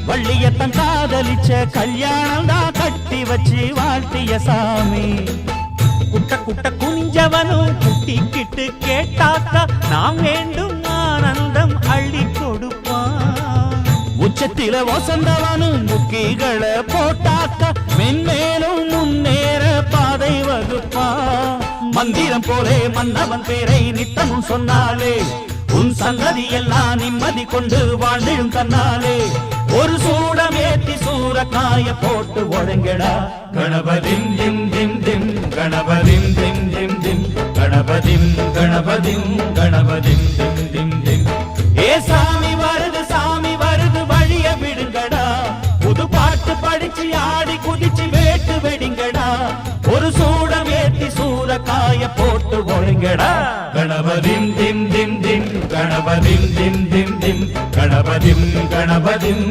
வள்ளியத்தன் காதலிச்ச கல்யாணம் தான் கட்டி வச்சு வாழ்த்திய சாமி. குட்ட குட்ட குனிஞ்சவனும் குட்டிக்கிட்டு கேட்டாக்கா நாம் வேண்டும் ஆனந்தம் அள்ளி கொடுப்பான். உச்சத்தில வசந்தவனும் முக்கிகளை போட்டாக்கா மென்மேலும் முன்னேற பாதை வகுப்பான். மந்திரம் போலே மன்னவன் பேரை நித்தமும் சொன்னாலே உன் சந்ததி எல்லாம் நிம்மதி கொண்டு வாழ்ந்திடும் தன்னாலே. ஒரு சூடம் ஏத்தி சூரக்காய போட்டு ஒழுங்கடா. கணபதிம் திம் திம் திம் கணபதிம் திம் திம் திம் கணபதிம் கணபதிம் கணபதிம் திம் திம் திம். ஏ சாமி வருது வழிய விடுங்கடா. புது பாட்டு படிச்சு ஆடி குதிச்சு வேட்டு வெடிங்கடா. ஒரு சூடம் ஏத்தி சூரக்காய போட்டு ஒழுங்கடா. கணபதிம் திம் திம் திம் கணபதிம் திம் திம் திம் கணபதிம் கணபதிம்